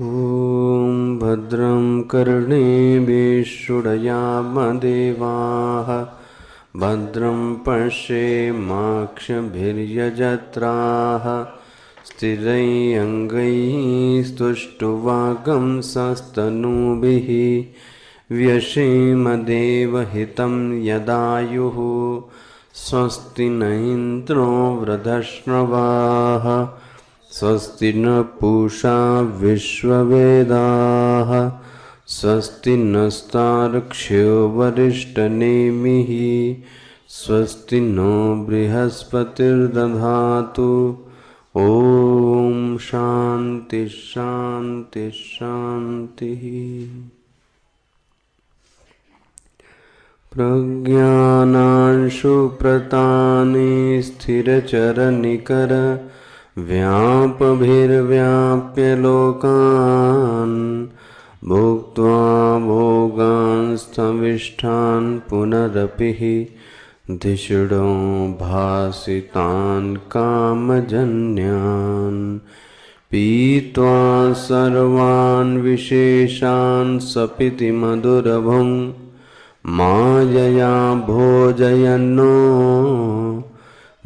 ॐ भद्रं कर्णेभिः शृणुयामदेवाः भद्रं पश्येमाक्षभिर्यजत्राः स्थिरैरङ्गैः स्तुष्टुवागंसस्तनूभिः व्यशेमदेवहितं यदायुः स्वस्ति न इन्द्रो वृधश्रवाः स्वस्ति न पूषा विश्ववेदाः स्वस्ति नस्तार्क्ष्यो वरिष्ठनेमिः स्वस्ति नो बृहस्पतिर्दधातु। ॐ शान्ति शान्ति शान्तिः। प्रज्ञानांशु प्रतानि स्थिरचरनिकर व्यापभिर्व्याप्य लोकान् भुक्त्वा भोगांस्तविष्ठान् पुनरपि धिषणो भासितान् कामजन्यान् पीत्वा सर्वान् विशेषान् सपिति मधुरभुं मायया भोजयन्नो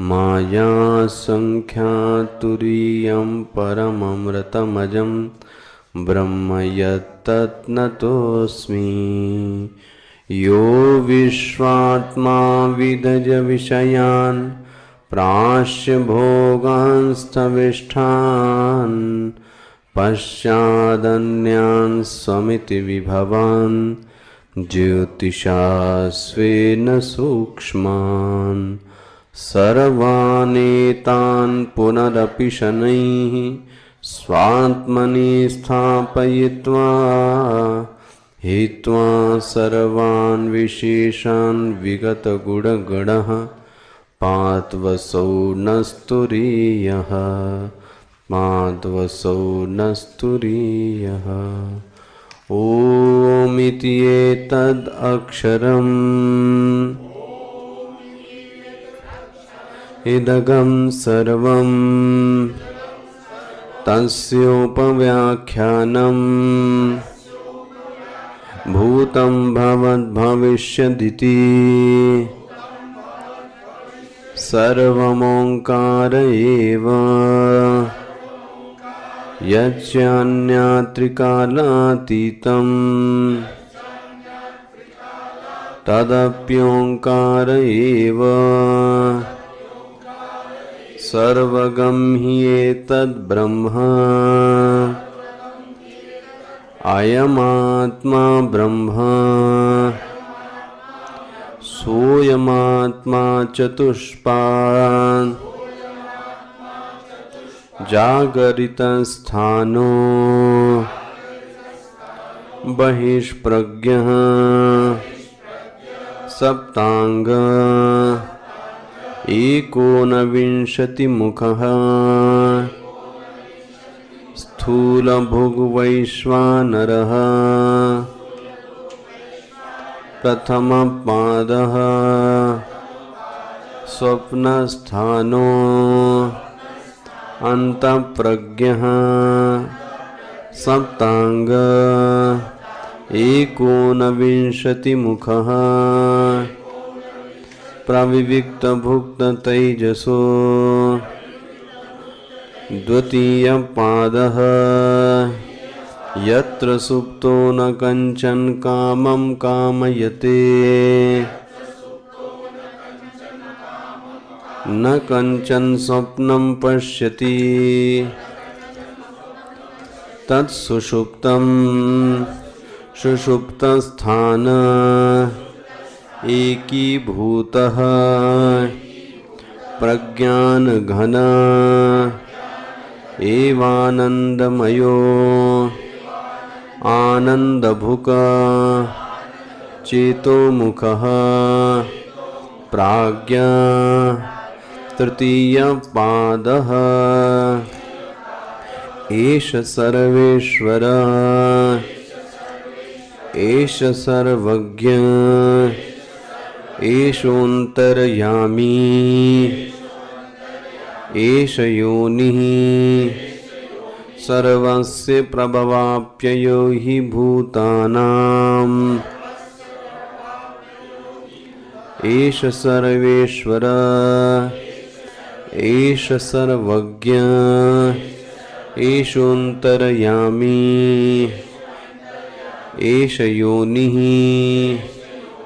माया संख्यातुरीयं परममृतमजं ब्रह्म यत्तत्नतोऽस्मि। यो विश्वात्मा विदज विषयान् प्राश्य भोगांस्तविष्ठान् पश्चादन्यान् समिति विभवान् ज्योतिषा स्वेन सूक्ष्मान् सर्वानेतान् पुनरपि शनैः स्वात्मनि स्थापयित्वा हित्वा सर्वान् विशेषान् विगतगुणगणः पात्वसौ नस्तुरीयः पात्वसौ नस्तुरीयः। ओमिति एतद् अक्षरम् इदगं सर्वं तस्योपव्याख्यानं भूतं भवद्भविष्यदिति सर्वमोङ्कार एव यच्चान्यात्रिकालातीतं तदप्योङ्कार एव सर्वगं हि एतद् ब्रह्म अयमात्मा ब्रह्म सोऽयमात्मा चतुष्पात् जागरितस्थानो बहिष्प्रज्ञः सप्तांग एकोनविंशतिमुखः स्थूलभुग्वैश्वानरः प्रथमपादः स्वप्नस्थानो अन्तःप्रज्ञः सप्तांग एकोनविंशतिमुखः प्रविविक्तभुक्ततैजसो द्वितीयपादः यत्र सुप्तो न कंचन कामं कामयते न कंचन स्वप्नं पश्यति तत्सुषुप्तं सुषुप्तस्थान एकीभूतः प्रज्ञानघन एवानन्दमयो आनन्दभुक चेतोमुखः प्राज्ञा तृतीयपादः एष सर्वेश्वर एष सर्वज्ञ एषोऽन्तर्यामी एष योनिः सर्वस्य प्रभवाप्ययो हि भूतानाम् एष सर्वेश्वर एष सर्वज्ञ एषोऽन्तर्यामी एष योनिः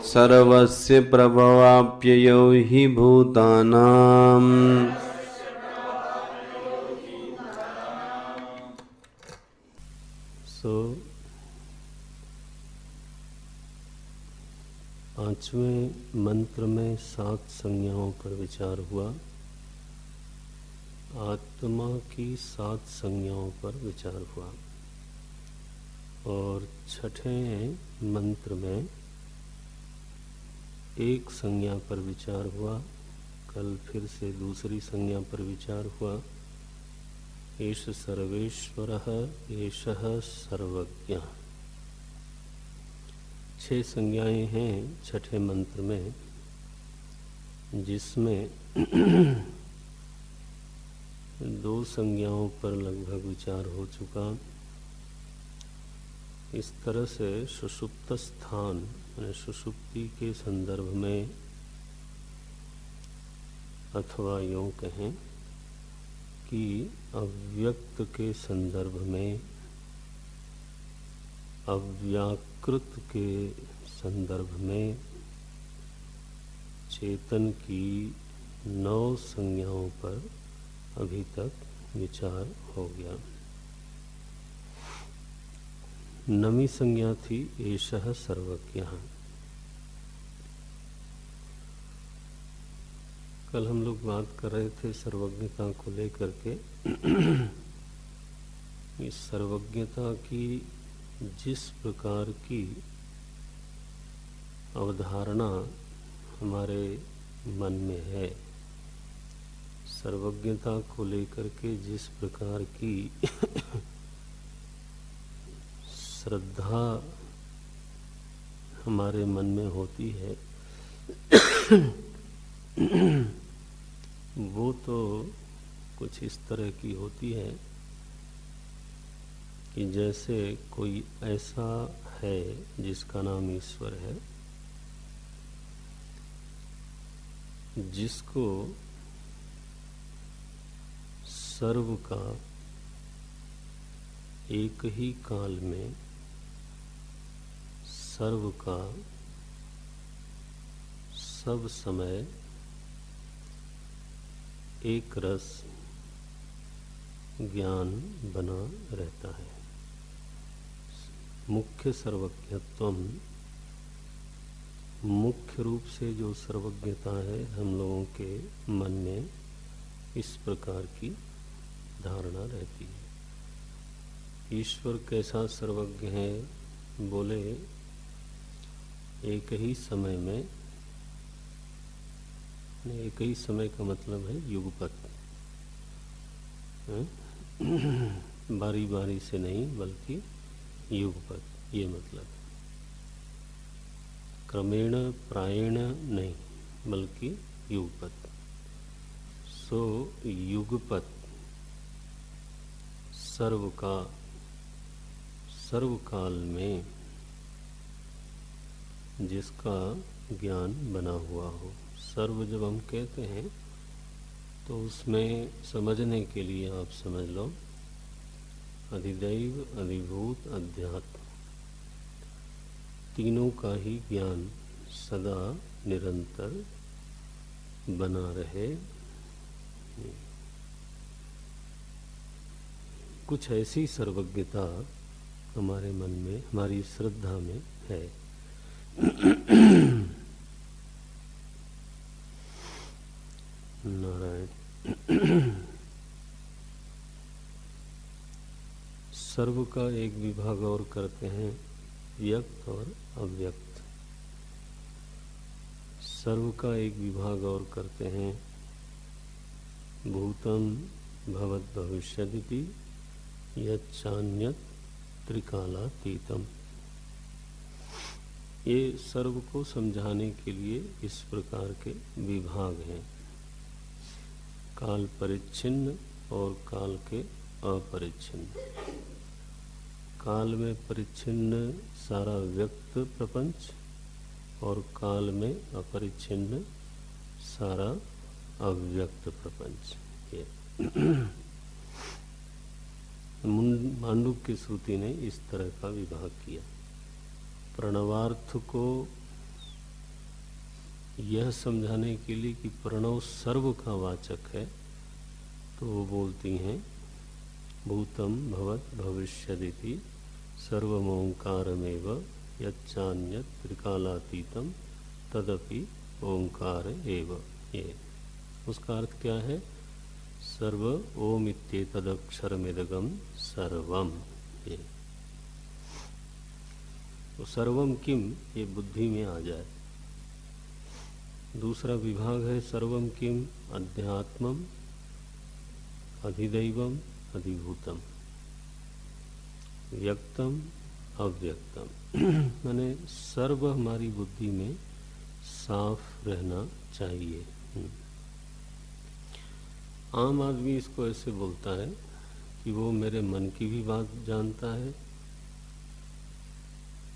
सर्वस्य प्रभवाप्ययो हि भूतानाम्। पांचवें मंत्र में 7 संज्ञाओं पर विचार हुआ। आत्मा की 7 संज्ञाओं पर विचार हुआ और छठे मंत्र में एक संज्ञा पर विचार हुआ। कल फिर से दूसरी संज्ञा पर विचार हुआ। एष सर्वेश्वरः एषः सर्वज्ञः। 6 संज्ञाएं हैं छठे मंत्र में, जिसमें 2 संज्ञाओं पर लगभग विचार हो चुका। इस तरह से सुषुप्त स्थान यानी सुषुप्ति के संदर्भ में, अथवा यूँ कहें कि अव्यक्त के संदर्भ में, अव्याकृत के संदर्भ में चेतन की 9 संज्ञाओं पर अभी तक विचार हो गया। 9वीं संज्ञा थी एषः सर्वज्ञः। कल हम लोग बात कर रहे थे सर्वज्ञता को लेकर के। इस सर्वज्ञता की जिस प्रकार की अवधारणा हमारे मन में है, सर्वज्ञता को लेकर के जिस प्रकार की श्रद्धा हमारे मन में होती है, वो तो कुछ इस तरह की होती है कि जैसे कोई ऐसा है जिसका नाम ईश्वर है, जिसको सर्व का एक ही काल में, सर्व का सब समय एक रस ज्ञान बना रहता है। मुख्य सर्वज्ञत्वम, मुख्य रूप से जो सर्वज्ञता है हम लोगों के मन में इस प्रकार की धारणा रहती है। ईश्वर कैसा सर्वज्ञ है? बोले एक ही समय में, एक ही समय का मतलब है युगपत, बारी बारी से नहीं बल्कि युगपत, ये मतलब क्रमेण प्रायेण नहीं बल्कि युगपत। सो युगपत सर्व का, सर्वकाल में जिसका ज्ञान बना हुआ हो। सर्व जब हम कहते हैं तो उसमें समझने के लिए आप समझ लो अधिदैव, अधिभूत, अध्यात्म, तीनों का ही ज्ञान सदा निरंतर बना रहे। कुछ ऐसी सर्वज्ञता हमारे मन में, हमारी श्रद्धा में है। नारायण। सर्व का एक विभाग और करते हैं, व्यक्त और अव्यक्त। सर्व का एक विभाग और करते हैं, भूतम भवत भविष्यदिति यच्चान्यत् त्रिकालातीतम। ये सर्व को समझाने के लिए इस प्रकार के विभाग हैं, काल परिच्छिन्न और काल के अपरिच्छिन्न। काल में परिच्छिन्न सारा व्यक्त प्रपंच और काल में अपरिच्छिन्न सारा अव्यक्त प्रपंच। ये मांडुक्य की श्रुति ने इस तरह का विभाग किया। प्रणवार्थ को यह समझाने के लिए कि प्रणव सर्व का वाचक है, तो वो बोलती हैं भूतम भवत भविष्यदिति सर्वमोंकारमेव यच्चान्यत् त्रिकालातीतम तदपि ओंकार एव। ये उसका अर्थ क्या है? सर्व ओम इत्येतदक्षरमिदगम सर्वम। ये तो सर्वम किम, ये बुद्धि में आ जाए। दूसरा विभाग है सर्वम किम अध्यात्मम अधिदैवम अधिभूतम व्यक्तम अव्यक्तम। माने सर्व हमारी बुद्धि में साफ रहना चाहिए। आम आदमी इसको ऐसे बोलता है कि वो मेरे मन की भी बात जानता है।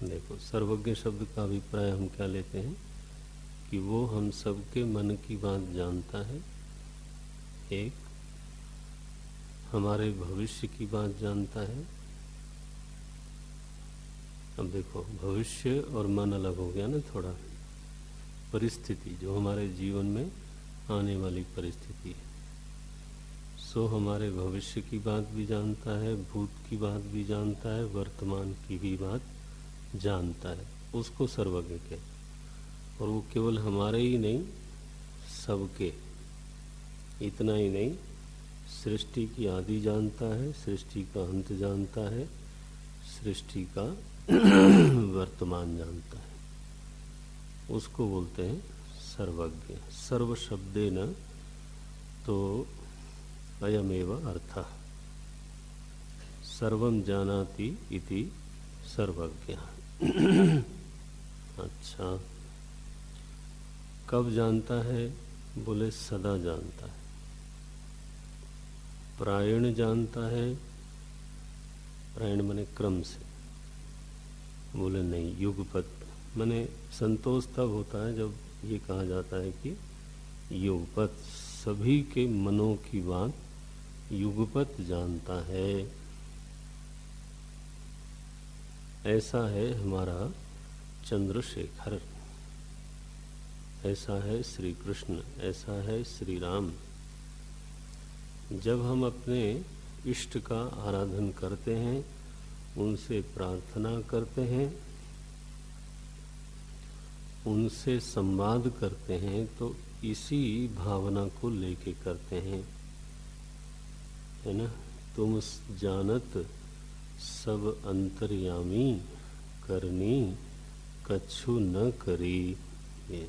देखो, सर्वज्ञ शब्द का अभिप्राय हम क्या लेते हैं कि वो हम सबके मन की बात जानता है। एक, हमारे भविष्य की बात जानता है। अब देखो, भविष्य और मन अलग हो गया ना थोड़ा। परिस्थिति जो हमारे जीवन में आने वाली परिस्थिति है, सो हमारे भविष्य की बात भी जानता है, भूत की बात भी जानता है, वर्तमान की भी बात जानता है। उसको सर्वज्ञ कहते। और वो केवल हमारे ही नहीं, सबके। इतना ही नहीं, सृष्टि की आदि जानता है, सृष्टि का अंत जानता है, सृष्टि का वर्तमान जानता है। उसको बोलते हैं सर्वज्ञ। सर्व शब्देन तो अयमेव अर्थः सर्वं जानाति इति सर्वज्ञ। अच्छा, कब जानता है? बोले सदा जानता है। प्रायण जानता है। प्रायण माने क्रम से। बोले नहीं, युगपत माने संतोष तब होता है जब ये कहा जाता है कि युगपत, सभी के मनों की बात युगपत जानता है। ऐसा है हमारा चंद्रशेखर, ऐसा है श्री कृष्ण, ऐसा है श्री राम। जब हम अपने इष्ट का आराधन करते हैं, उनसे प्रार्थना करते हैं, उनसे संवाद करते हैं, तो इसी भावना को लेके करते हैं, है ना। तुम जानत सब अंतर्यामी करनी कछु न करी। ये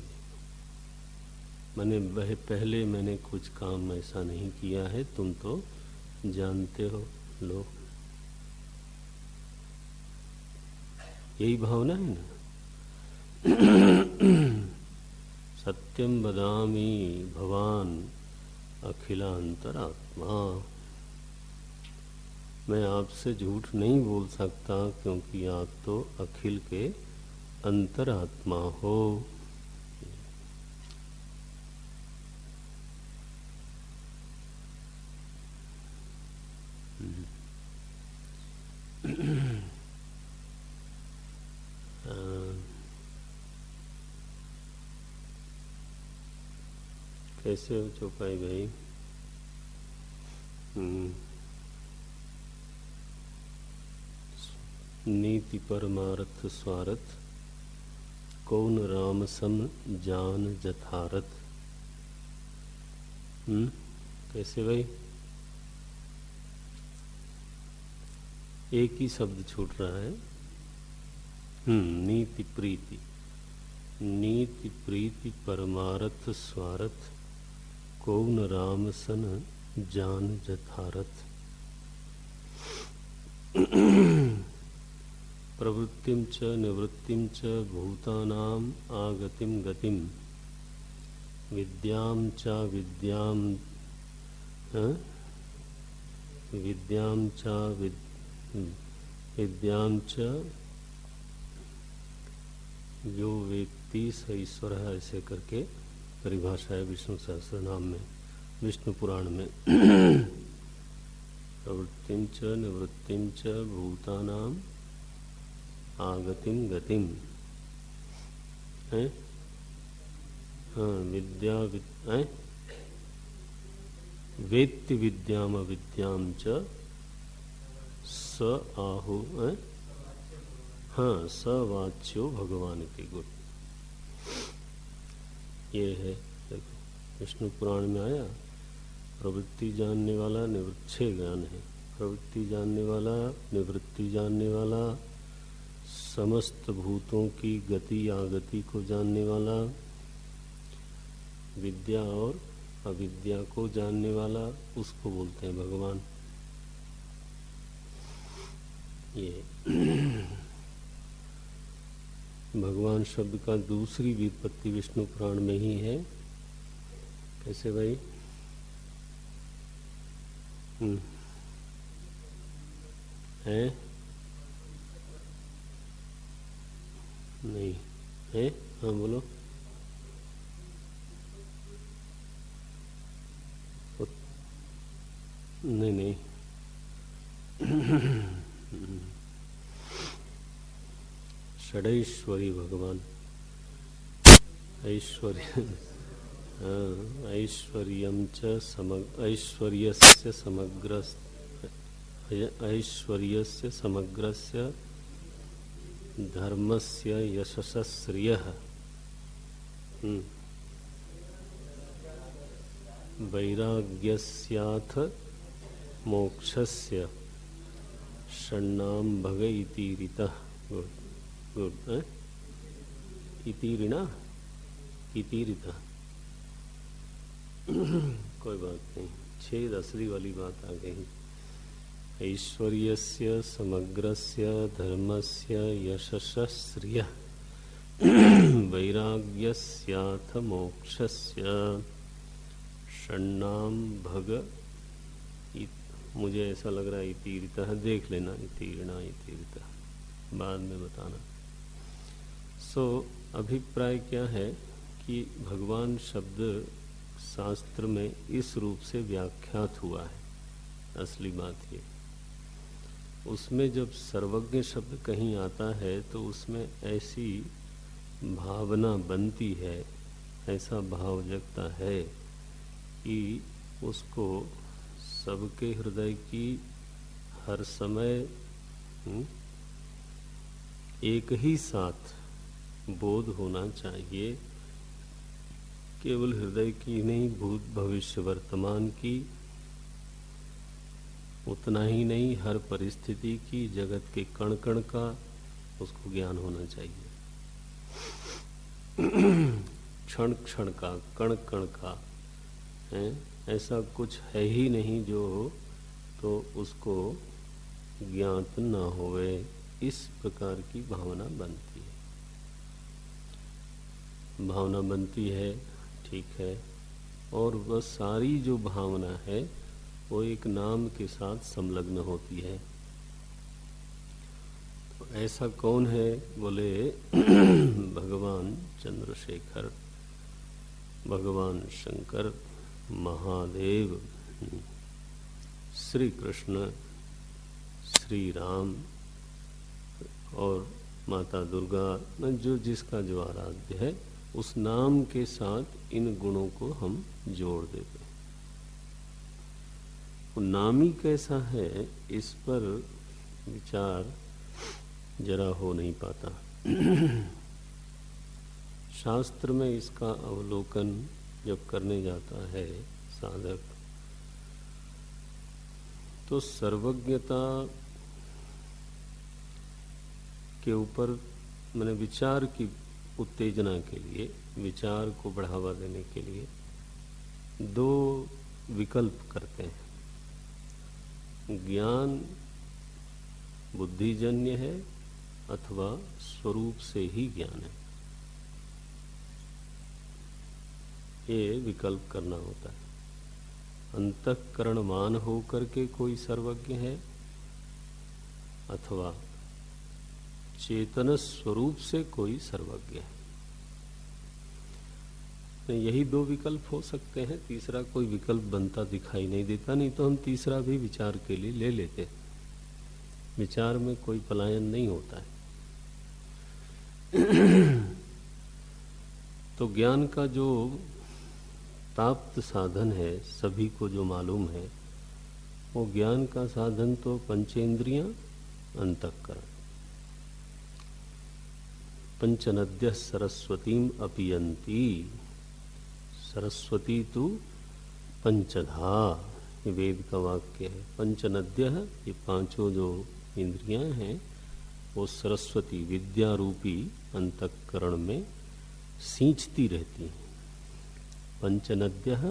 मैंने पहले मैंने कुछ काम ऐसा नहीं किया है, तुम तो जानते हो। लो, यही भावना है ना। सत्यम वदामि भवान अखिलांतरात्मा। मैं आपसे झूठ नहीं बोल सकता क्योंकि आप तो अखिल के अंतरात्मा हो। कैसे हो चौपाई भाई? नीति परमार्थ स्वार्थ कौन राम सम जान जथारथ। कैसे भाई? एक ही शब्द छूट रहा है। नीति प्रीति, नीति प्रीति परमार्थ स्वार्थ कौन राम सन जान जथारथ। प्रवृत्तिम च निवृत्तिम च भूतानाम आगतिम गतिम विद्याम च विद्याम विद्याम च यो वेत्ति स ईश्वर है, ऐसे करके परिभाषा है विष्णु सहस्त्र नाम में, विष्णु पुराण में। प्रवृत्तिं च निवृत्तिं च भूतानाम आगतिम गतिम है। हाँ, विद्या है वेत्ति विद्याम अविद्याम च स आहु है। हाँ, स वाच्यो भगवान की गुण, ये है। देखो विष्णु पुराण में आया, प्रवृत्ति जानने वाला निवृत्ति, 6 ज्ञान है। प्रवृत्ति जानने वाला, निवृत्ति जानने वाला, समस्त भूतों की गति आगति को जानने वाला, विद्या और अविद्या को जानने वाला, उसको बोलते हैं भगवान। ये भगवान शब्द का दूसरी व्युत्पत्ति विष्णु पुराण में ही है। कैसे भाई? है नहीं है? हाँ बोलो। नहीं नहीं षडैश्वरी भगवान, ऐश्वर्य ऐश्वर्यं च ऐश्वर्यस्य समग्रस्य धर्मस्य यशस्य श्रियः वैराग्यस्याथ मोक्षस्य षण्णाम भग इतीरितः। गुड इतीरिणा इतीरितः कोई बात नहीं, छेद असली वाली बात आ गई। ऐश्वर्यस्य समग्रस्य धर्मस्य यशस्य श्रियः वैराग्यस्याथ मोक्षस्य षण्णाम भग। मुझे ऐसा लग रहा है इतीरितः, देख लेना, इतीरिणा इतीरितः बाद में बताना। अभिप्राय क्या है कि भगवान शब्द शास्त्र में इस रूप से व्याख्यात हुआ है। असली बात ये, उसमें जब सर्वज्ञ शब्द कहीं आता है तो उसमें ऐसी भावना बनती है, ऐसा भाव जगता है कि उसको सबके हृदय की हर समय एक ही साथ बोध होना चाहिए। केवल हृदय की नहीं, भूत भविष्य वर्तमान की, उतना ही नहीं, हर परिस्थिति की, जगत के कण कण का उसको ज्ञान होना चाहिए। क्षण क्षण का, कण कण का है, ऐसा कुछ है ही नहीं जो तो उसको ज्ञात न होवे, इस प्रकार की भावना बनती है। भावना बनती है, ठीक है, और वह सारी जो भावना है वो एक नाम के साथ संलग्न होती है। तो ऐसा कौन है? बोले भगवान चंद्रशेखर, भगवान शंकर, महादेव, श्री कृष्ण, श्री राम और माता दुर्गा, जो जिसका जो आराध्य है, उस नाम के साथ इन गुणों को हम जोड़ देते हैं। नामी कैसा है इस पर विचार जरा हो नहीं पाता। शास्त्र में इसका अवलोकन जब करने जाता है साधक, तो सर्वज्ञता के ऊपर मैंने विचार की उत्तेजना के लिए, विचार को बढ़ावा देने के लिए 2 विकल्प करते हैं। ज्ञान बुद्धिजन्य है अथवा स्वरूप से ही ज्ञान है, ये विकल्प करना होता है। अंतःकरणमान हो करके कोई सर्वज्ञ है अथवा चेतन स्वरूप से कोई सर्वज्ञ है। यही दो विकल्प हो सकते हैं, तीसरा कोई विकल्प बनता दिखाई नहीं देता, नहीं तो हम तीसरा भी विचार के लिए ले लेते। विचार में कोई पलायन नहीं होता है। तो ज्ञान का जो प्राप्त साधन है, सभी को जो मालूम है, वो ज्ञान का साधन तो पंचेंद्रियां, अंतःकरण। पंचनद्यः सरस्वतीम अपीयन्ति, सरस्वती तु पंचधा, ये वेद का वाक्य है। पंचनद्यः, ये पांचों जो इंद्रियां हैं वो सरस्वती विद्या रूपी अंतःकरण में सींचती रहती हैं। पंचनद्यः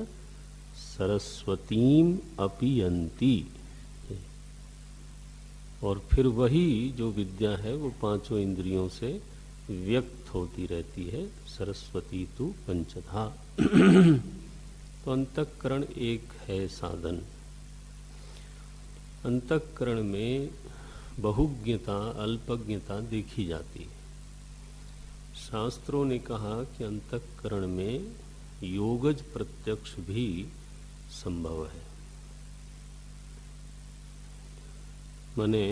सरस्वतीम अपीयन्ति, और फिर वही जो विद्या है वो पांचों इंद्रियों से व्यक्त होती रहती है। सरस्वती तु पंचधा। तो अंतःकरण एक है साधन। अंतःकरण में बहुज्ञता, अल्पज्ञता देखी जाती है। शास्त्रों ने कहा कि अंतःकरण में योगज प्रत्यक्ष भी संभव है। माने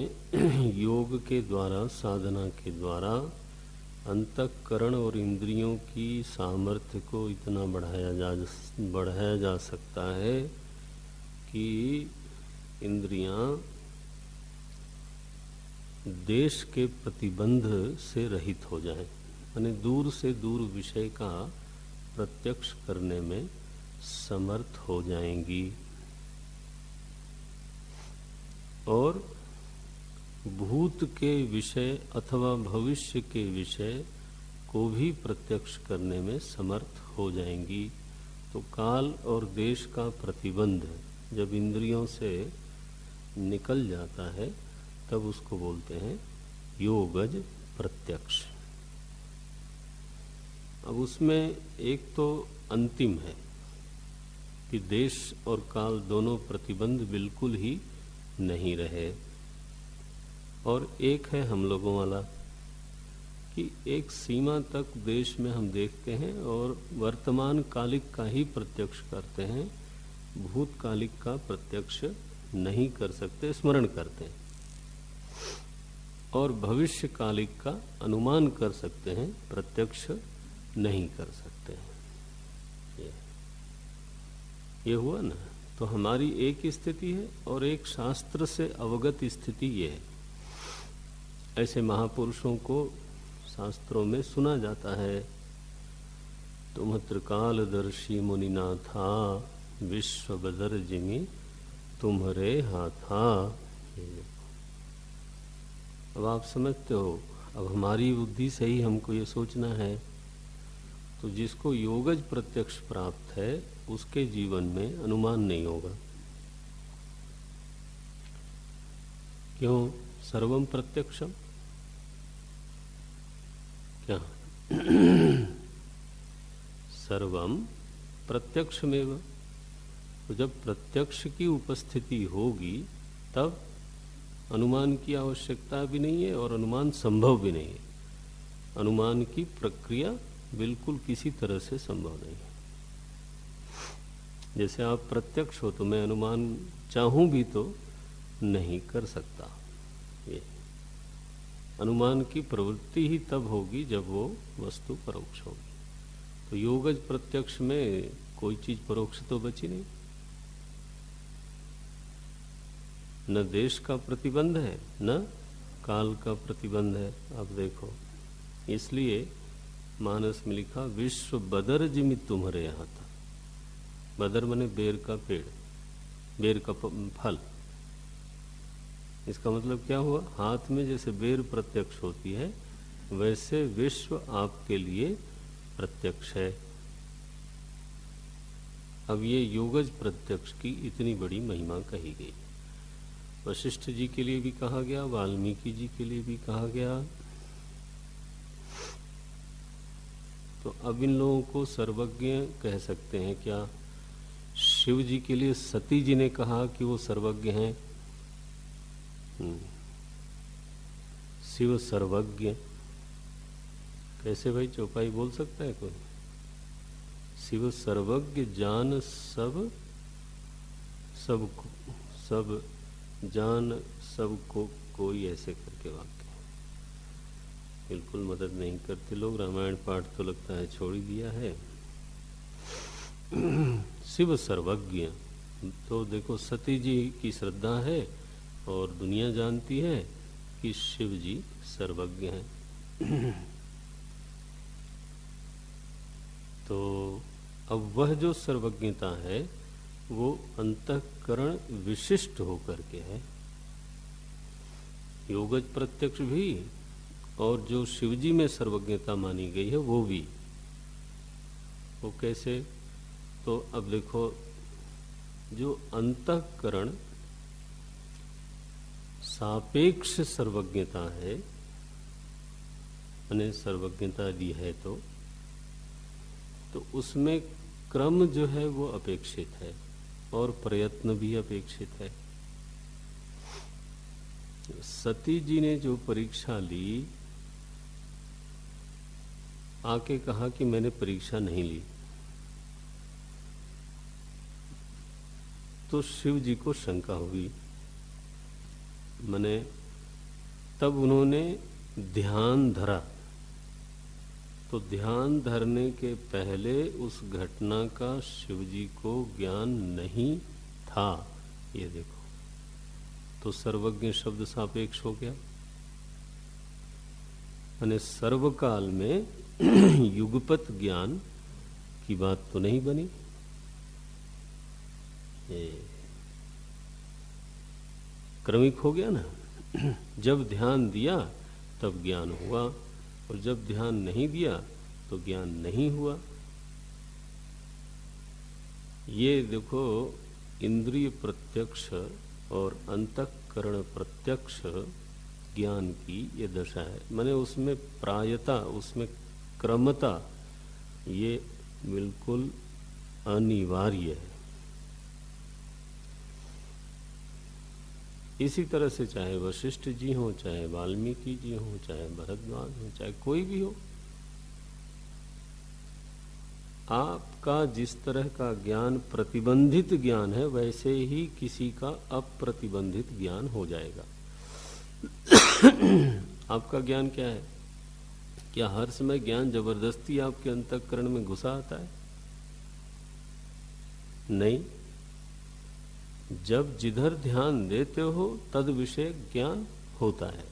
योग के द्वारा, साधना के द्वारा अंतःकरण और इंद्रियों की सामर्थ्य को इतना बढ़ाया जा सकता है कि इंद्रियां देश के प्रतिबंध से रहित हो जाएं, माने दूर से दूर विषय का प्रत्यक्ष करने में समर्थ हो जाएंगी और भूत के विषय अथवा भविष्य के विषय को भी प्रत्यक्ष करने में समर्थ हो जाएंगी। तो काल और देश का प्रतिबंध जब इंद्रियों से निकल जाता है तब उसको बोलते हैं योगज प्रत्यक्ष। अब उसमें एक तो अंतिम है कि देश और काल दोनों प्रतिबंध बिल्कुल ही नहीं रहे, और एक है हम लोगों वाला कि एक सीमा तक देश में हम देखते हैं और वर्तमान कालिक का ही प्रत्यक्ष करते हैं, भूतकालिक का प्रत्यक्ष नहीं कर सकते, स्मरण करते हैं, और भविष्य कालिक का अनुमान कर सकते हैं, प्रत्यक्ष नहीं कर सकते हैं। ये हुआ ना। तो हमारी एक स्थिति है और एक शास्त्र से अवगत स्थिति ये है। ऐसे महापुरुषों को शास्त्रों में सुना जाता है, तुम त्रिकालदर्शी मुनिनाथा, विश्व बदर जिमी तुम्हारे हाथा। अब आप समझते हो, अब हमारी बुद्धि से ही हमको ये सोचना है। तो जिसको योगज प्रत्यक्ष प्राप्त है उसके जीवन में अनुमान नहीं होगा। क्यों? सर्वम प्रत्यक्षम। क्या? सर्वम प्रत्यक्षमेव। तो जब प्रत्यक्ष की उपस्थिति होगी तब अनुमान की आवश्यकता भी नहीं है और अनुमान संभव भी नहीं है। अनुमान की प्रक्रिया बिल्कुल किसी तरह से संभव नहीं है। जैसे आप प्रत्यक्ष हो तो मैं अनुमान चाहूं भी तो नहीं कर सकता। ये अनुमान की प्रवृत्ति ही तब होगी जब वो वस्तु परोक्ष होगी। तो योगज प्रत्यक्ष में कोई चीज परोक्ष तो बची नहीं। न देश का प्रतिबंध है न काल का प्रतिबंध है। अब देखो, इसलिए मानस में लिखा विश्व बदर जिमि तुम्हारे यहाँ था। बदर माने बेर का पेड़, बेर का फल। इसका मतलब क्या हुआ? हाथ में जैसे बेर प्रत्यक्ष होती है वैसे विश्व आपके लिए प्रत्यक्ष है। अब ये योगज प्रत्यक्ष की इतनी बड़ी महिमा कही गई। वशिष्ठ जी के लिए भी कहा गया, वाल्मीकि जी के लिए भी कहा गया। तो अब इन लोगों को सर्वज्ञ कह सकते हैं क्या? शिव जी के लिए सती जी ने कहा कि वो सर्वज्ञ हैं। शिव सर्वज्ञ कैसे भाई, चौपाई बोल सकता है कोई? शिव सर्वज्ञ जान सब जान सबको कोई, ऐसे करके वाक्य। बिल्कुल मदद नहीं करते लोग। रामायण पाठ तो लगता है छोड़ ही दिया है। शिव सर्वज्ञ, तो देखो सती जी की श्रद्धा है और दुनिया जानती है कि शिव जी सर्वज्ञ हैं। तो अब वह जो सर्वज्ञता है वो अंतःकरण विशिष्ट होकर के है, योगज प्रत्यक्ष भी, और जो शिवजी में सर्वज्ञता मानी गई है वो भी। वो कैसे? तो अब देखो, जो अंतःकरण सापेक्ष सर्वज्ञता है, मैंने सर्वज्ञता दी है, तो उसमें क्रम जो है वो अपेक्षित है और प्रयत्न भी अपेक्षित है। सती जी ने जो परीक्षा ली, आके कहा कि मैंने परीक्षा नहीं ली, तो शिव जी को शंका हुई। मैंने तब उन्होंने ध्यान धरा, तो ध्यान धरने के पहले उस घटना का शिव जी को ज्ञान नहीं था। ये देखो, तो सर्वज्ञ शब्द सापेक्ष हो गया। मैंने सर्वकाल में युगपत ज्ञान की बात तो नहीं बनी। क्रमिक हो गया ना। जब ध्यान दिया तब ज्ञान हुआ, और जब ध्यान नहीं दिया तो ज्ञान नहीं हुआ। ये देखो, इंद्रिय प्रत्यक्ष और अंतःकरण प्रत्यक्ष ज्ञान की ये दशा है। माने उसमें प्रायता, उसमें क्रमता, ये बिल्कुल अनिवार्य है। इसी तरह से चाहे वशिष्ठ जी हो, चाहे वाल्मीकि जी हो, चाहे भरद्वाज हो, चाहे कोई भी हो, आपका जिस तरह का ज्ञान प्रतिबंधित ज्ञान है, वैसे ही किसी का अप्रतिबंधित ज्ञान हो जाएगा। आपका ज्ञान क्या है? क्या हर समय ज्ञान जबरदस्ती आपके अंतःकरण में घुसा आता है? नहीं। जब जिधर ध्यान देते हो तद विषय ज्ञान होता है,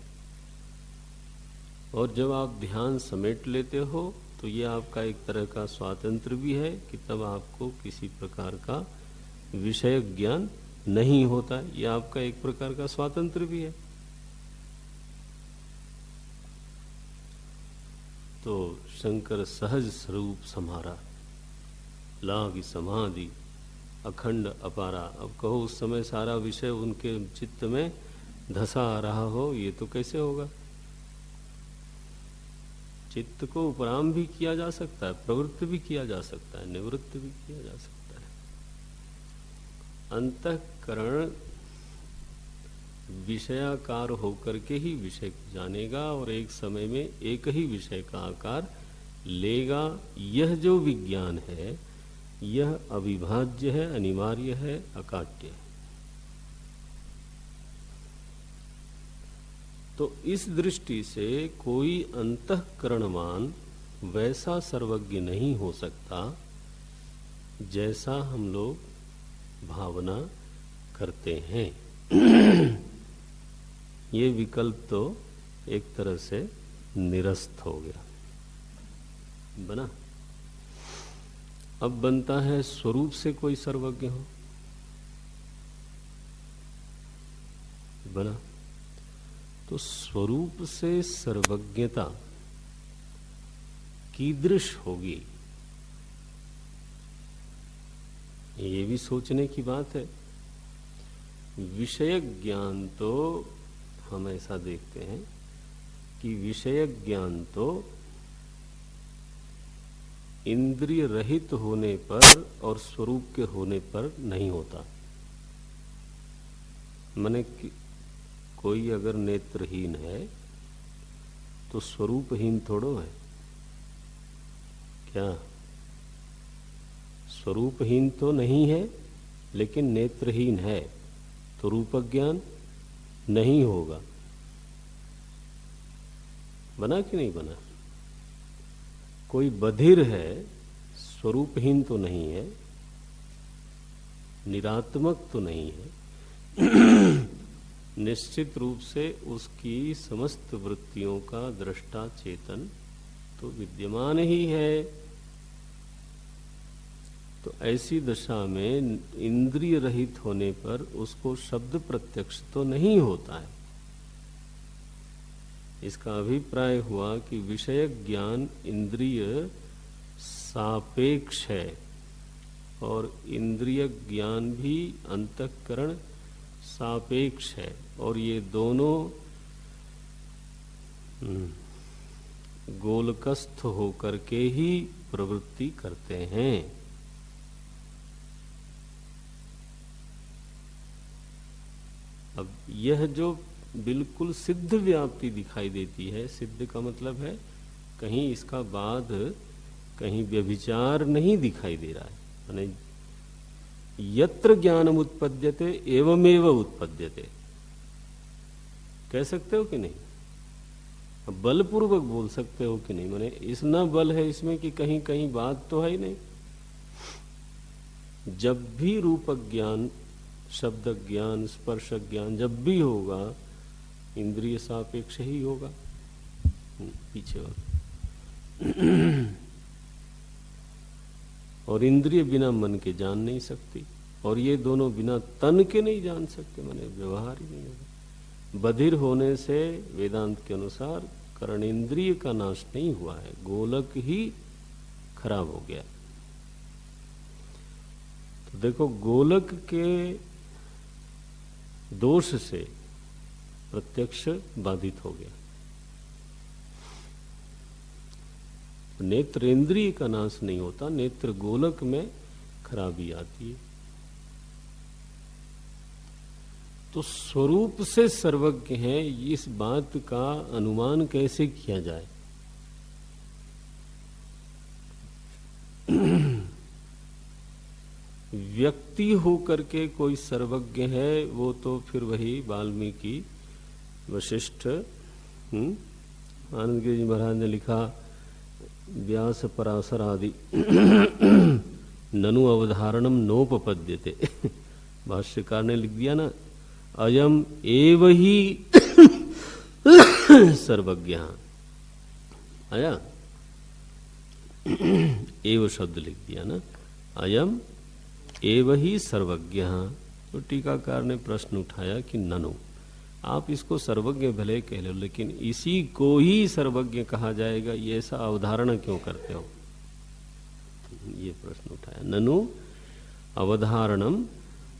और जब आप ध्यान समेट लेते हो तो ये आपका एक तरह का स्वातंत्र भी है कि तब आपको किसी प्रकार का विषय ज्ञान नहीं होता है। ये आपका एक प्रकार का स्वातंत्र भी है। तो शंकर सहज स्वरूप समारा, लागी समाधि अखंड अपारा। अब कहो उस समय सारा विषय उनके चित्त में धसा आ रहा हो, ये तो कैसे होगा? चित्त को उपराम भी किया जा सकता है, प्रवृत्त भी किया जा सकता है, निवृत्त भी किया जा सकता है। अंतःकरण विषयाकार होकर के ही विषय को जानेगा और एक समय में एक ही विषय का आकार लेगा। यह जो विज्ञान है, यह अविभाज्य है, अनिवार्य है, अकाट्य है। तो इस दृष्टि से कोई अंतःकरणवान वैसा सर्वज्ञ नहीं हो सकता जैसा हम लोग भावना करते हैं। ये विकल्प तो एक तरह से निरस्त हो गया, बना। अब बनता है स्वरूप से कोई सर्वज्ञ हो, बना। तो स्वरूप से सर्वज्ञता कीदृश होगी, ये भी सोचने की बात है। विषय ज्ञान तो हम ऐसा देखते हैं कि विषय ज्ञान तो इंद्रिय रहित होने पर और स्वरूप के होने पर नहीं होता। माने कोई अगर नेत्रहीन है तो स्वरूपहीन थोड़ो है क्या? स्वरूपहीन तो नहीं है, लेकिन नेत्रहीन है तो रूप ज्ञान नहीं होगा। बना कि नहीं बना? कोई बधिर है, स्वरूपहीन तो नहीं है, निरात्मक तो नहीं है, निश्चित रूप से उसकी समस्त वृत्तियों का दृष्टा चेतन तो विद्यमान ही है। तो ऐसी दशा में इंद्रिय रहित होने पर उसको शब्द प्रत्यक्ष तो नहीं होता है। इसका अभिप्राय हुआ कि विषय ज्ञान इंद्रिय सापेक्ष है और इंद्रिय ज्ञान भी अंतःकरण सापेक्ष है, और ये दोनों गोलकस्थ होकर के ही प्रवृत्ति करते हैं। अब यह जो बिल्कुल सिद्ध व्याप्ति दिखाई देती है, सिद्ध का मतलब है कहीं इसका बाद कहीं व्यभिचार नहीं दिखाई दे रहा है। माने यत्र ज्ञानम उत्पद्यते एवमेव उत्पद्यते, कह सकते हो कि नहीं? बलपूर्वक बोल सकते हो कि नहीं? माने इतना बल है इसमें कि कहीं कहीं बात तो है ही नहीं। जब भी रूप ज्ञान, शब्द ज्ञान, स्पर्श ज्ञान जब भी होगा, इंद्रिय सापेक्ष ही होगा। पीछे और इंद्रिय बिना मन के जान नहीं सकती, और ये दोनों बिना तन के नहीं जान सकते। माने व्यवहार ही नहीं होगा। बधिर होने से वेदांत के अनुसार कर्णेंद्रिय का नाश नहीं हुआ है, गोलक ही खराब हो गया। तो देखो, गोलक के दोष से प्रत्यक्ष बाधित हो गया। नेत्रेंद्रिय का नाश नहीं होता, नेत्र गोलक में खराबी आती है। तो स्वरूप से सर्वज्ञ है, इस बात का अनुमान कैसे किया जाए? व्यक्ति होकर के कोई सर्वज्ञ है, वो तो फिर वही वाल्मीकि, वशिष्ठ, आनंद गिरि जी महाराज ने लिखा, व्यास पराशर आदि ननु अवधारणम नोपपद्यते। भाष्यकार ने लिख दिया ना, अयम एव ही सर्वज्ञ। आया, एव शब्द लिख दिया ना, अयम एव ही सर्वज्ञ। तो टीकाकार ने प्रश्न उठाया कि ननु, आप इसको सर्वज्ञ भले कह लो, लेकिन इसी को ही सर्वज्ञ कहा जाएगा, ये ऐसा अवधारणा क्यों करते हो? ये प्रश्न उठाया। ननु अवधारणम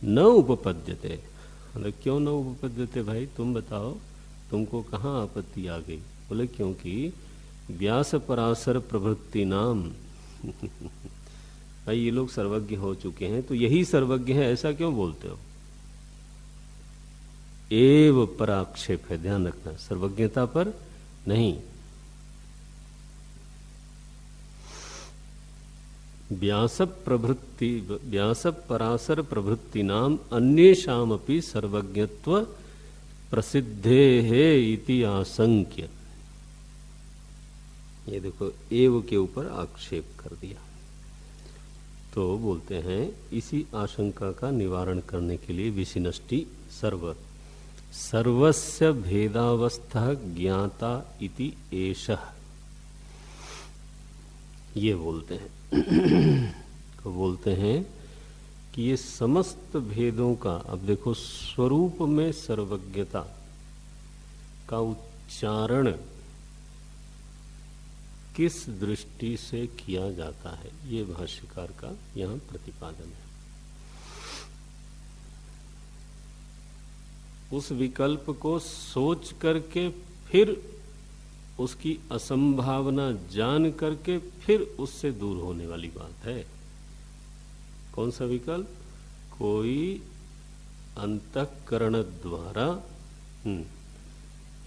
न उपपद्यते, मतलब क्यों न उपपद्यते भाई, तुम बताओ, तुमको कहाँ आपत्ति आ गई? बोले क्योंकि व्यास पराशर प्रभृति नाम भाई ये लोग सर्वज्ञ हो चुके हैं, तो यही सर्वज्ञ है, ऐसा क्यों बोलते हो? एव पराक्षेप है, ध्यान रखना, सर्वज्ञता पर नहीं। व्यास पराशर प्रभृति नाम अन्येषामपि सर्वज्ञत्व प्रसिद्धे है इति आशंक्य। ये देखो, एव के ऊपर आक्षेप कर दिया। तो बोलते हैं इसी आशंका का निवारण करने के लिए विशिनष्टि सर्वस्य भेदावस्था ज्ञाता इति एषः, ये बोलते हैं। तो बोलते हैं कि ये समस्त भेदों का, अब देखो, स्वरूप में सर्वज्ञता का उच्चारण किस दृष्टि से किया जाता है, ये भाष्यकार का यहाँ प्रतिपादन है। उस विकल्प को सोच करके फिर उसकी असंभावना जान करके फिर उससे दूर होने वाली बात है। कौन सा विकल्प? कोई अंतःकरण द्वारा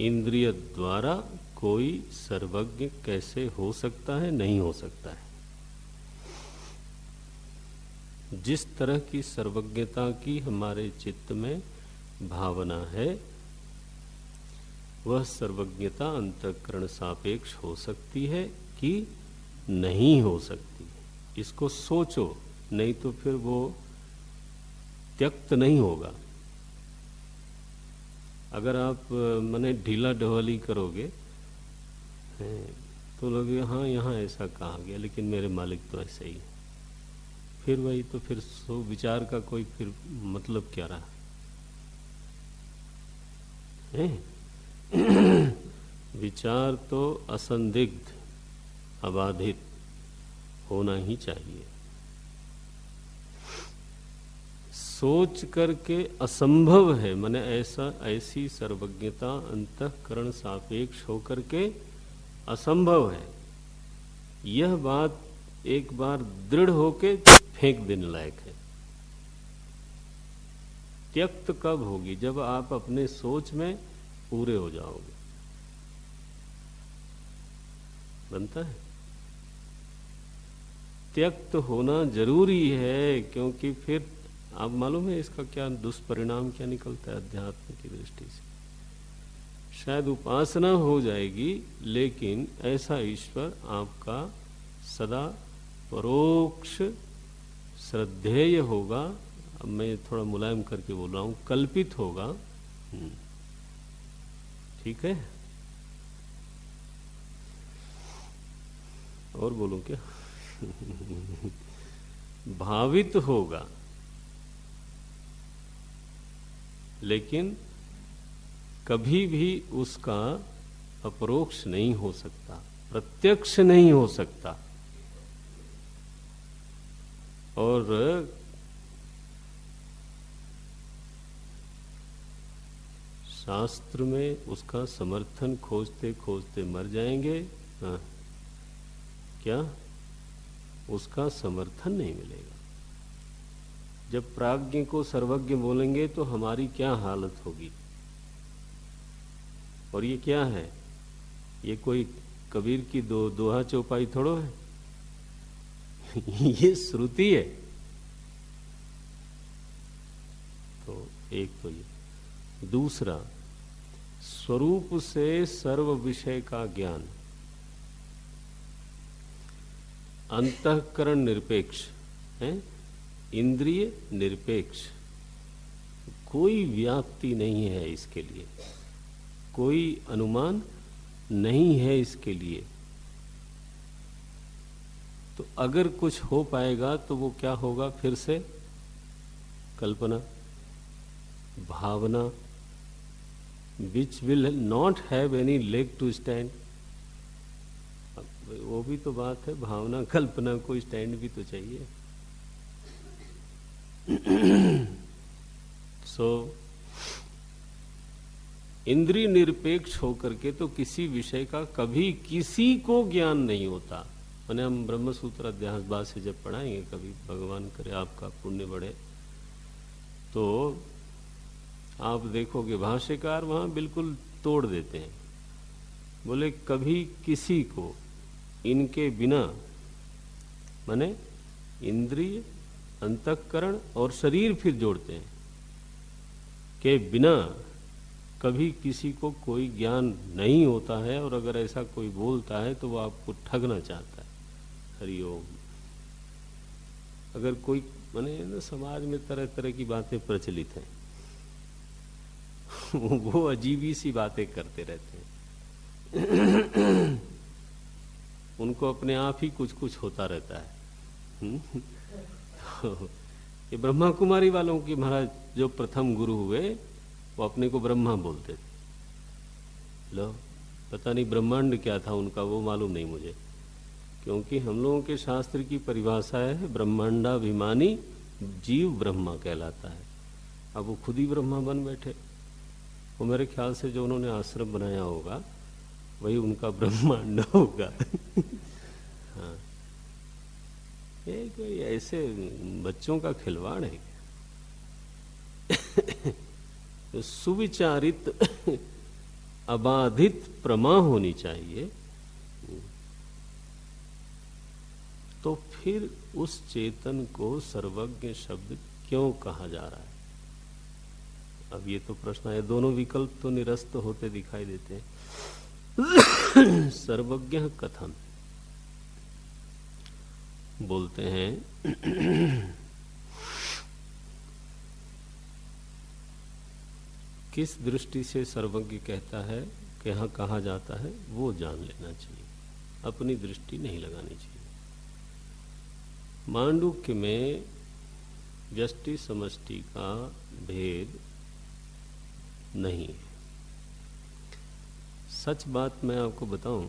इंद्रिय द्वारा कोई सर्वज्ञ कैसे हो सकता है? नहीं हो सकता है। जिस तरह की सर्वज्ञता की हमारे चित्त में भावना है, वह सर्वज्ञता अंतःकरण सापेक्ष हो सकती है कि नहीं हो सकती। इसको सोचो, नहीं तो फिर वो त्यक्त नहीं होगा। अगर आप मने ढीला ढवाली करोगे तो लोगे हाँ यहाँ ऐसा कहा गया, लेकिन मेरे मालिक तो ऐसे ही है। फिर वही तो फिर सो विचार का कोई फिर मतलब क्या रहा है? विचार तो असंदिग्ध अबाधित होना ही चाहिए। सोच करके असंभव है, माने ऐसी सर्वज्ञता अंतःकरण सापेक्ष होकर के असंभव है। यह बात एक बार दृढ़ होके फेंक देने लायक है। त्यक्त कब होगी? जब आप अपने सोच में पूरे हो जाओगे। बनता है? त्यक्त होना जरूरी है, क्योंकि फिर आप मालूम है इसका क्या दुष्परिणाम क्या निकलता है अध्यात्म की दृष्टि से? शायद उपासना हो जाएगी, लेकिन ऐसा ईश्वर आपका सदा परोक्ष श्रद्धेय होगा। अब मैं थोड़ा मुलायम करके बोल रहा हूं, कल्पित होगा। ठीक है? और बोलूं क्या? भावित होगा, लेकिन कभी भी उसका अपरोक्ष नहीं हो सकता, प्रत्यक्ष नहीं हो सकता। और शास्त्र में उसका समर्थन खोजते खोजते मर जाएंगे। हाँ, क्या? उसका समर्थन नहीं मिलेगा। जब प्राज्ञ को सर्वज्ञ बोलेंगे तो हमारी क्या हालत होगी? और ये क्या है? ये कोई कबीर की दोहा चौपाई थोड़ो है। ये श्रुति है। तो एक तो ये। दूसरा, स्वरूप से सर्व विषय का ज्ञान अंतःकरण निरपेक्ष है, इंद्रिय निरपेक्ष। कोई व्याप्ति नहीं है इसके लिए, कोई अनुमान नहीं है इसके लिए। तो अगर कुछ हो पाएगा तो वो क्या होगा? फिर से कल्पना, भावना, which will not have any leg to stand। वो भी तो बात है, भावना कल्पना को स्टैंड भी तो चाहिए। सो इंद्रिय निरपेक्ष होकर के तो किसी विषय का कभी किसी को ज्ञान नहीं होता। मैंने हम ब्रह्म सूत्र अध्यास से जब पढ़ाएंगे कभी, भगवान करे आपका पुण्य बढ़े, तो आप देखोगे भाष्यकार वहां बिल्कुल तोड़ देते हैं। बोले कभी किसी को इनके बिना, माने इंद्रिय, अंतःकरण और शरीर फिर जोड़ते हैं, के बिना कभी किसी को कोई ज्ञान नहीं होता है। और अगर ऐसा कोई बोलता है तो वो आपको ठगना चाहता है। हरिओम। अगर कोई माने समाज में तरह तरह की बातें प्रचलित हैं, वो अजीबी सी बातें करते रहते हैं। उनको अपने आप ही कुछ कुछ होता रहता है। ये ब्रह्मा कुमारी वालों की महाराज जो प्रथम गुरु हुए, वो अपने को ब्रह्मा बोलते थे। लो, पता नहीं ब्रह्मांड क्या था उनका, वो मालूम नहीं मुझे, क्योंकि हम लोगों के शास्त्र की परिभाषा है ब्रह्मांडाभिमानी जीव ब्रह्मा कहलाता है। अब वो खुद ही ब्रह्मा बन बैठे। वो मेरे ख्याल से जो उन्होंने आश्रम बनाया होगा, वही उनका ब्रह्मांड होगा। हाँ, ये कोई ऐसे बच्चों का खिलवाड़ है। तो सुविचारित अबाधित प्रमा होनी चाहिए। तो फिर उस चेतन को सर्वज्ञ शब्द क्यों कहा जा रहा है? अब ये तो प्रश्न है। दोनों विकल्प तो निरस्त होते दिखाई देते हैं। सर्वज्ञ कथम बोलते हैं, किस दृष्टि से सर्वज्ञ कहता है कि यहाँ कहा जाता है, वो जान लेना चाहिए, अपनी दृष्टि नहीं लगानी चाहिए। मांडुक्य में व्यष्टि समष्टि का भेद नहीं है। सच बात मैं आपको बताऊं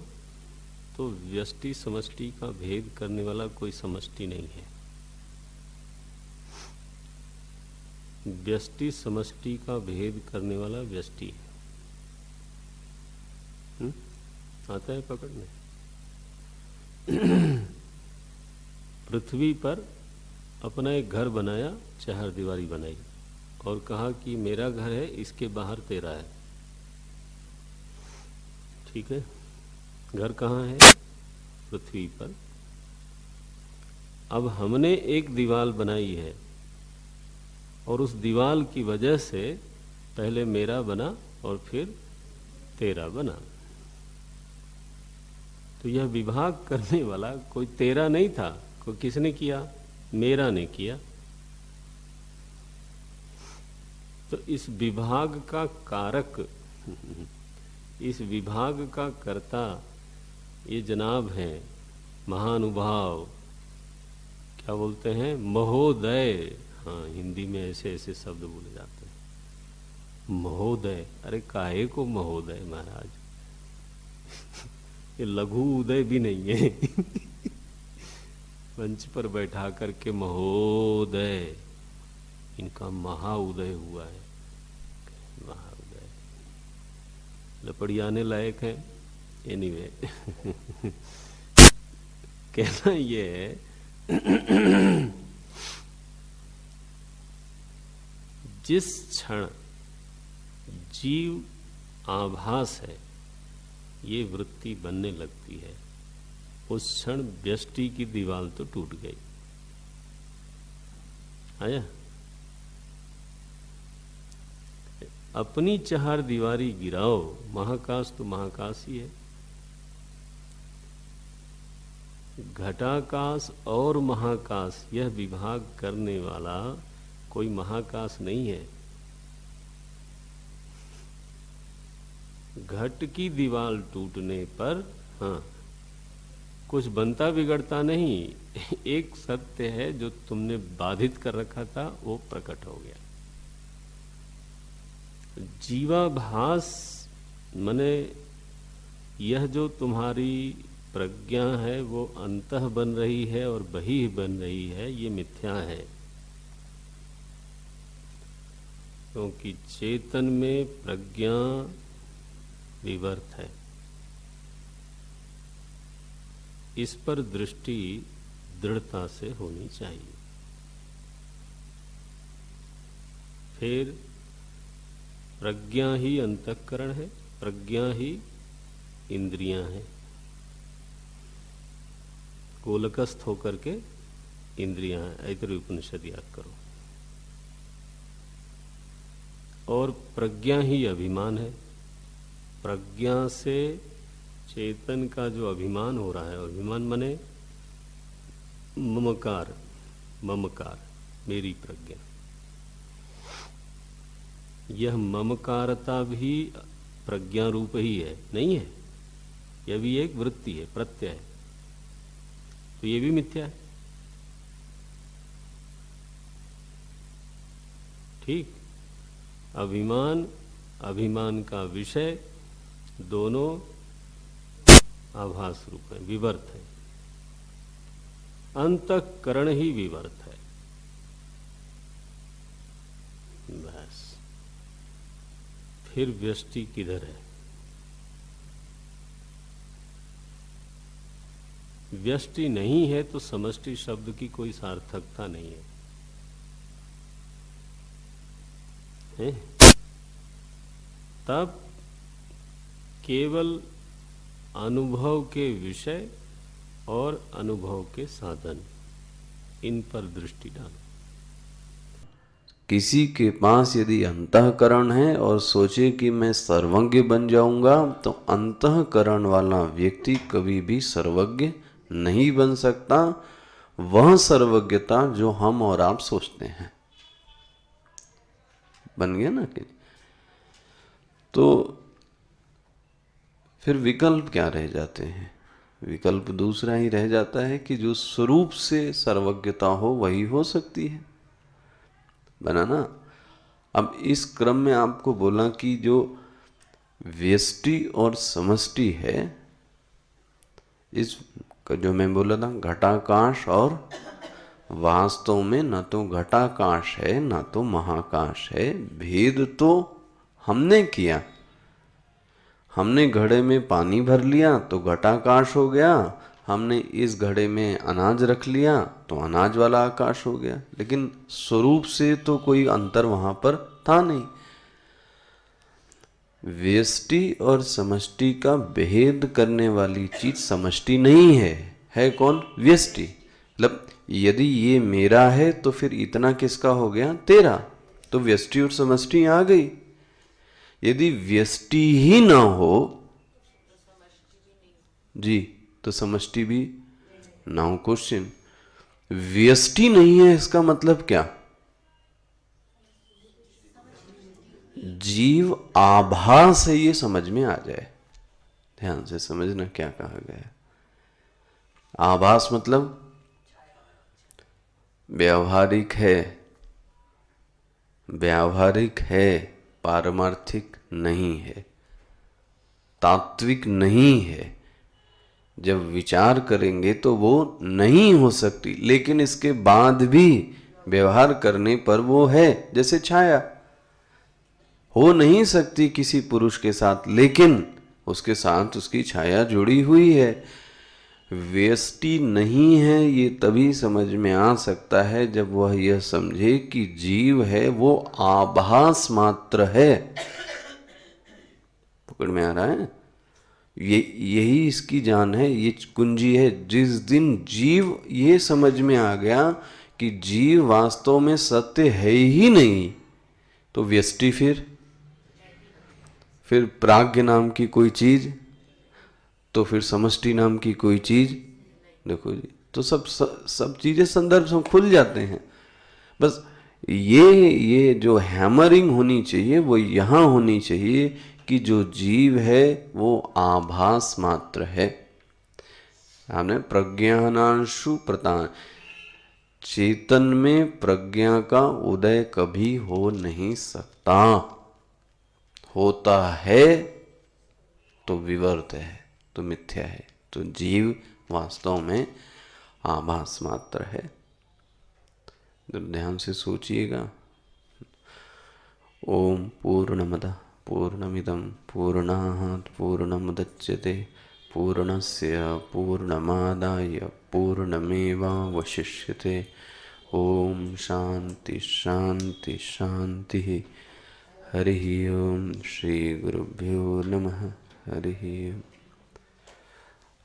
तो व्यष्टि समष्टि का भेद करने वाला कोई समष्टि नहीं है। व्यष्टि समष्टि का भेद करने वाला व्यष्टि है। आता है पकड़ने? पृथ्वी पर अपना एक घर बनाया, चार दीवारी बनाई और कहा कि मेरा घर है, इसके बाहर तेरा है। ठीक है, घर कहाँ है? पृथ्वी पर। अब हमने एक दीवार बनाई है और उस दीवार की वजह से पहले मेरा बना और फिर तेरा बना। तो यह विभाग करने वाला कोई तेरा नहीं था, कोई किसने किया? मेरा ने किया। तो इस विभाग का कारक, इस विभाग का कर्ता ये जनाब हैं महानुभाव, क्या बोलते हैं? महोदय। हाँ, हिंदी में ऐसे ऐसे शब्द बोले जाते हैं, महोदय। अरे काहे को महोदय महाराज? ये लघु उदय भी नहीं है। मंच पर बैठा करके महोदय, इनका महाउदय हुआ है। महाउदय लपड़ियाने लायक है। एनीवे, कहना ये है, जिस क्षण जीव आभास है ये वृत्ति बनने लगती है, उस क्षण व्यष्टि की दीवार तो टूट गई। आया? अपनी चार दीवारी गिराओ, महाकाश तो महाकाश ही है। घटाकाश और महाकाश यह विभाग करने वाला कोई महाकाश नहीं है। घट की दीवार टूटने पर हाँ, कुछ बनता बिगड़ता नहीं। एक सत्य है जो तुमने बाधित कर रखा था, वो प्रकट हो गया। जीवाभास माने यह जो तुम्हारी प्रज्ञा है वो अंतः बन रही है और बहिः बन रही है, ये मिथ्या है। क्योंकि चेतन में प्रज्ञा विवर्त है। इस पर दृष्टि दृढ़ता से होनी चाहिए। फिर प्रज्ञा ही अंतःकरण है, प्रज्ञा ही इंद्रियां हैं। गोलकस्थ होकर के इंद्रियां हैं, ऐतरेय उपनिषद याद करो। और प्रज्ञा ही अभिमान है। प्रज्ञा से चेतन का जो अभिमान हो रहा है, अभिमान माने ममकार, ममकार, मेरी प्रज्ञा। यह ममकारता भी प्रज्ञा रूप ही है, नहीं है? यह भी एक वृत्ति है, प्रत्यय है। तो ये भी मिथ्या है। ठीक? अभिमान, अभिमान का विषय दोनों आभास रूप है, विवर्त है। अंतःकरण ही विवर्त है। बस फिर व्यष्टि किधर है? व्यष्टि नहीं है तो समष्टि शब्द की कोई सार्थकता नहीं है, है? तब केवल अनुभव के विषय और अनुभव के साधन, इन पर दृष्टि डालो। किसी के पास यदि अंतःकरण है और सोचे कि मैं सर्वज्ञ बन जाऊंगा, तो अंतःकरण वाला व्यक्ति कभी भी सर्वज्ञ नहीं बन सकता। वह सर्वज्ञता जो हम और आप सोचते हैं, बन गया ना कि? तो फिर विकल्प क्या रह जाते हैं? विकल्प दूसरा ही रह जाता है कि जो स्वरूप से सर्वज्ञता हो वही हो सकती है, बना ना? अब इस क्रम में आपको बोला कि जो व्यष्टि और समष्टि है, इस जो मैं बोला था घटाकाश, और वास्तव में न तो घटाकाश है न तो महाकाश है। भेद तो हमने किया, हमने घड़े में पानी भर लिया तो घटाकाश हो गया, हमने इस घड़े में अनाज रख लिया तो अनाज वाला आकाश हो गया, लेकिन स्वरूप से तो कोई अंतर वहां पर था नहीं। व्यष्टि और समष्टि का भेद करने वाली चीज समष्टि नहीं है। है कौन? व्यष्टि। मतलब यदि ये मेरा है तो फिर इतना किसका हो गया? तेरा। तो व्यष्टि और समष्टि आ गई। यदि व्यष्टि ही ना हो जी तो समष्टि भी ना हो। क्वेश्चन, व्यष्टि नहीं है इसका मतलब क्या? जीव आभास है, ये समझ में आ जाए। ध्यान से समझना क्या कहा गया। आभास मतलब व्यावहारिक है, व्यावहारिक है, पारमार्थिक नहीं है, तात्विक नहीं है। जब विचार करेंगे तो वो नहीं हो सकती, लेकिन इसके बाद भी व्यवहार करने पर वो है। जैसे छाया हो नहीं सकती किसी पुरुष के साथ, लेकिन उसके साथ उसकी छाया जुड़ी हुई है। व्यष्टि नहीं है ये तभी समझ में आ सकता है जब वह यह समझे कि जीव है वो आभास मात्र है। पकड़ में आ रहा है? यही इसकी जान है, ये कुंजी है। जिस दिन जीव ये समझ में आ गया कि जीव वास्तव में सत्य है ही नहीं, तो व्यष्टि फिर प्राज्ञ नाम की कोई चीज, तो फिर समष्टि नाम की कोई चीज। देखो जी, तो सब चीजें संदर्भ से खुल जाते हैं। बस ये जो हैमरिंग होनी चाहिए वो यहां होनी चाहिए कि जो जीव है वो आभास मात्र है। हमने प्रज्ञानांशु प्रतान, चेतन में प्रज्ञा का उदय कभी हो नहीं सकता। होता है तो विवर्त है, तो मिथ्या है। तो जीव वास्तव में आभास मात्र है। ध्यान से सोचिएगा। ओम पूर्णमदः पूर्णमिदं पूर्णात् पूर्णमुदच्यते पूर्णस्य पूर्णमादाय पूर्णमेवावशिष्यते। ओम शांति शांति शांति। हरिः ओम। श्री गुरुभ्यो नमः। हरिः ओम।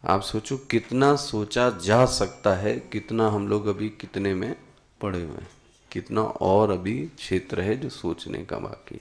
आप सोचो कितना सोचा जा सकता है, कितना हम लोग अभी कितने में पड़े हुए हैं, कितना और अभी क्षेत्र है जो सोचने का बाकी।